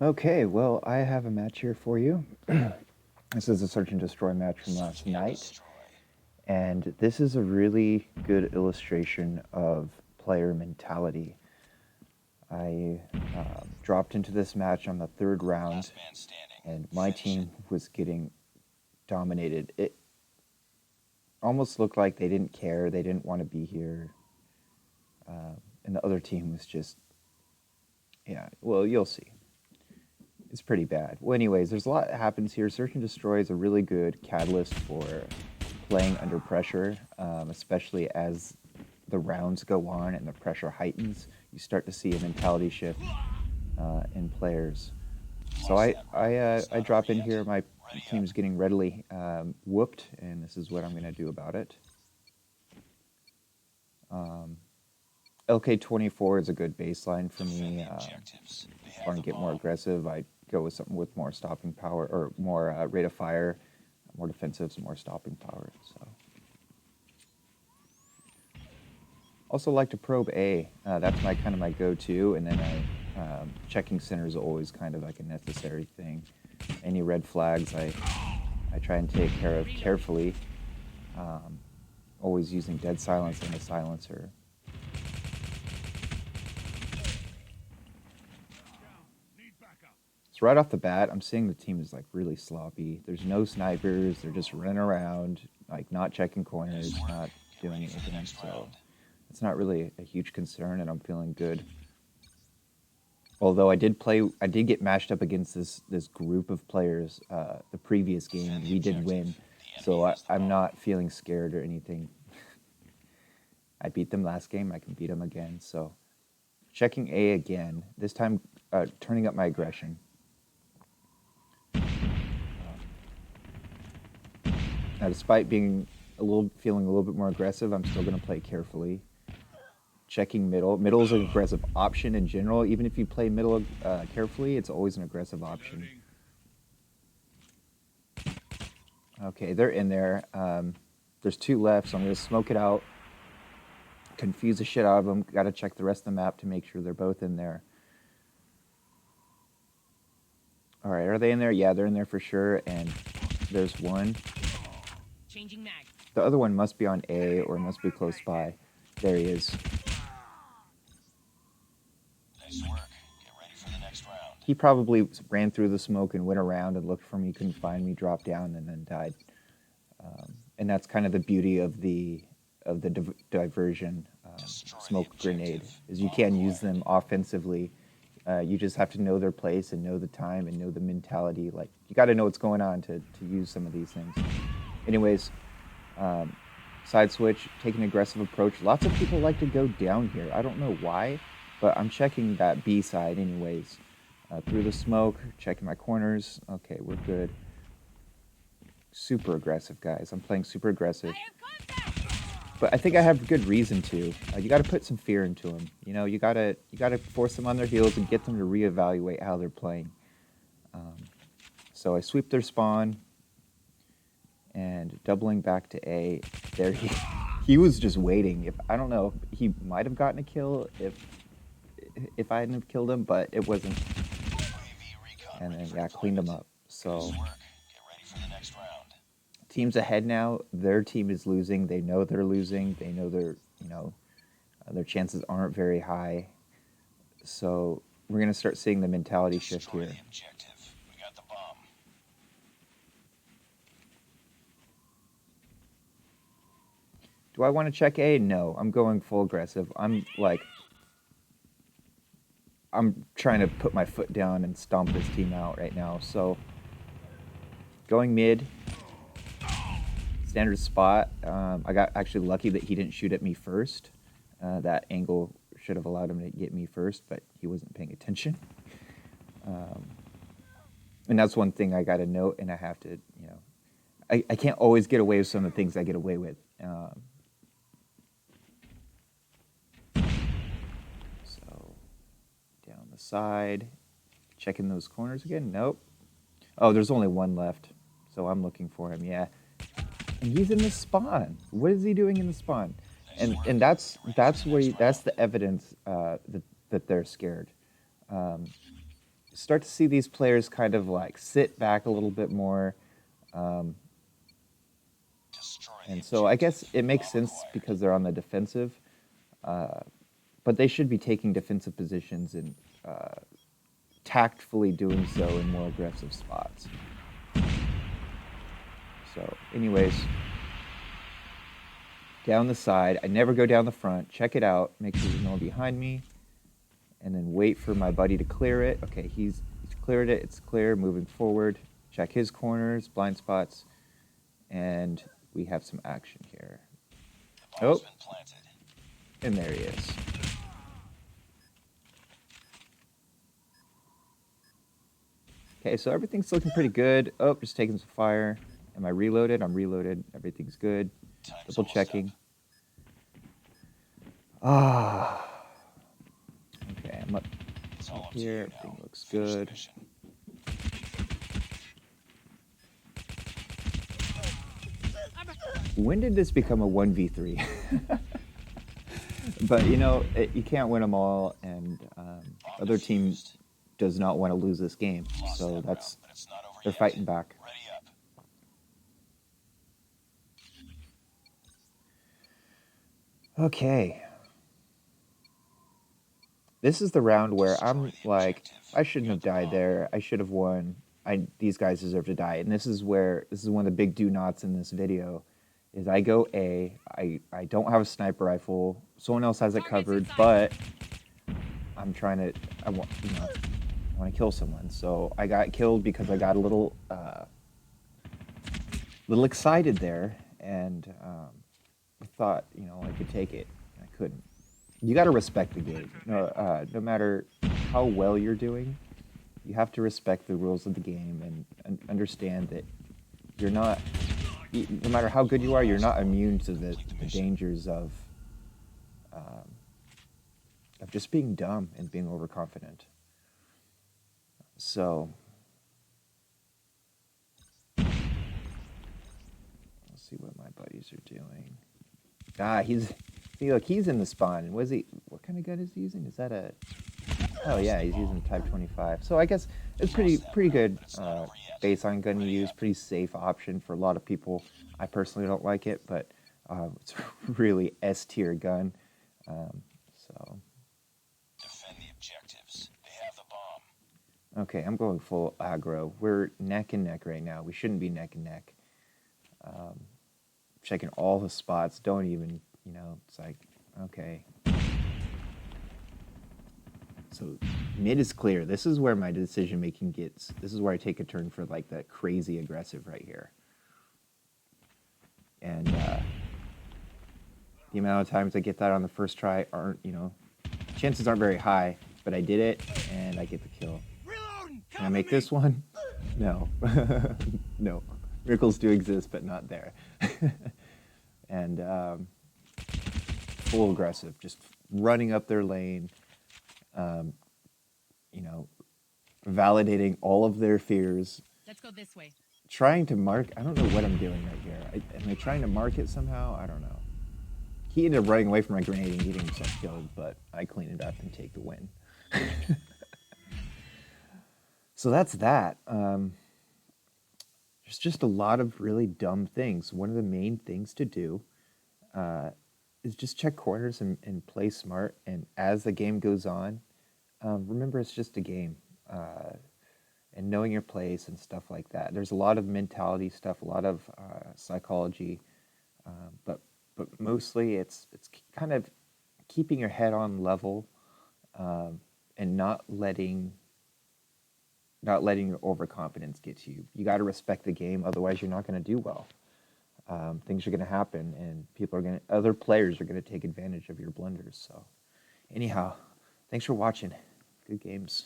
Okay, well, I have a match here for you. This is a search and destroy match from last night, and this is a really good illustration of player mentality. I dropped into this match on the third round, and my team was getting dominated. It almost looked like they didn't care, they didn't want to be here, and the other team was just, yeah, well, you'll see. It's pretty bad. Well, anyways, there's a lot that happens here. Search and destroy is a really good catalyst for playing under pressure, especially as the rounds go on and the pressure heightens. You start to see a mentality shift in players. So I drop in here. My team's getting readily whooped, and this is what I'm going to do about it. LK24 is a good baseline for me. If I want to get more aggressive, I go with something with more stopping power or more rate of fire, more defensive, some more stopping power. So, also like to probe A. That's my kind of my go-to, and then checking center is always kind of like a necessary thing. Any red flags, I try and take care of carefully. Always using dead silence and a silencer. So right off the bat, I'm seeing the team is like really sloppy. There's no snipers. They're just running around, like not checking corners, not doing anything. So it's not really a huge concern, and I'm feeling good. Although I did get matched up against this group of players the previous game, and we did win. So I'm not feeling scared or anything. I beat them last game. I can beat them again. So checking A again. This time, turning up my aggression. Now, despite being feeling a little bit more aggressive, I'm still going to play carefully. Checking middle. Middle is an aggressive option in general. Even if you play middle carefully, it's always an aggressive option. Okay, they're in there. There's two left, so I'm going to smoke it out. Confuse the shit out of them. Got to check the rest of the map to make sure they're both in there. All right, are they in there? Yeah, they're in there for sure. And there's one. Changing mag. The other one must be on A or must be close by. There he is. Nice work. Get ready for the next round. He probably ran through the smoke and went around and looked for me, couldn't find me, dropped down, and then died. And that's kind of the beauty of the diversion smoke grenade, is you can use them offensively. You just have to know their place and know the time and know the mentality. Like, you got to know what's going on to use some of these things. Anyways, side switch, take an aggressive approach. Lots of people like to go down here. I don't know why, but I'm checking that B side anyways. Through the smoke, checking my corners. Okay, we're good. Super aggressive, guys. I'm playing super aggressive. But I think I have good reason to. You got to put some fear into them. You know, you gotta force them on their heels and get them to reevaluate how they're playing. So I sweep their spawn, and doubling back to A. There he was just waiting. I don't know, he might have gotten a kill if I hadn't have killed him, but it wasn't. And then yeah, cleaned him up. So team's ahead now. Their team is losing. They know they're losing. They know their chances aren't very high. So we're gonna start seeing the mentality shift here. Do I want to check A? No, I'm going full aggressive. I'm trying to put my foot down and stomp this team out right now. So going mid. Standard spot. I got actually lucky that he didn't shoot at me first. That angle should have allowed him to get me first, but he wasn't paying attention. And that's one thing I got to note, and I have to, I can't always get away with some of the things I get away with. So down the side, checking those corners again. Nope. Oh, there's only one left, so I'm looking for him. Yeah. And he's in the spawn. What is he doing in the spawn? And that's the evidence that they're scared. start to see these players kind of like sit back a little bit more. Um, and so I guess it makes sense because they're on the defensive, but they should be taking defensive positions and tactfully doing so in more aggressive spots. So, anyways, down the side. I never go down the front. Check it out. Make sure there's no one behind me. And then wait for my buddy to clear it. Okay, he's cleared it. It's clear. Moving forward. Check his corners, blind spots. And we have some action here. Oh, and there he is. Okay, so everything's looking pretty good. Oh, just taking some fire. Am I reloaded? I'm reloaded. Everything's good. Double checking. Ah. Okay, I'm up here. Everything looks good. When did this become a 1v3? But, you know, you can't win them all, and other team does not want to lose this game. So they're fighting back. Okay. This is the round where I'm like, I shouldn't have died there. I should have won. These guys deserve to die. And this is one of the big do-nots in this video, is I go A. I don't have a sniper rifle. Someone else has it covered, but I want to kill someone. So I got killed because I got a little excited there, and I thought, I could take it. I couldn't. You got to respect the game. No matter how well you're doing, you have to respect the rules of the game and understand that you're not, no matter how good you are, you're not immune to the dangers of just being dumb and being overconfident. So, let's see what my buddies are doing. He's in the spawn. What kind of gun is he using? Is that a... Oh yeah, he's using Type 25. So I guess it's pretty good baseline gun to use. Pretty safe option for a lot of people. I personally don't like it, but it's a really S-tier gun. So... Defend the objectives. They have the bomb. Okay, I'm going full aggro. We're neck and neck right now. We shouldn't be neck and neck. Checking all the spots. Don't even... it's like, okay. So mid is clear. This is where my decision making gets. This is where I take a turn for like that crazy aggressive right here. And the amount of times I get that on the first try aren't, chances aren't very high, but I did it and I get the kill. Can I make this one? No. No. Miracles do exist, but not there. And full aggressive, just running up their lane, validating all of their fears. Let's go this way. Trying to mark, I don't know what I'm doing right here. Am I trying to mark it somehow? I don't know. He ended up running away from my grenade and getting himself killed, but I clean it up and take the win. So that's that. There's just a lot of really dumb things. One of the main things to do is just check corners and play smart. And as the game goes on, remember it's just a game. And knowing your place and stuff like that. There's a lot of mentality stuff, a lot of psychology, but mostly it's kind of keeping your head on level and not letting your overconfidence get to you. You got to respect the game, otherwise you're not going to do well. Things are going to happen, and other players are going to take advantage of your blunders. So, anyhow, thanks for watching. Good games.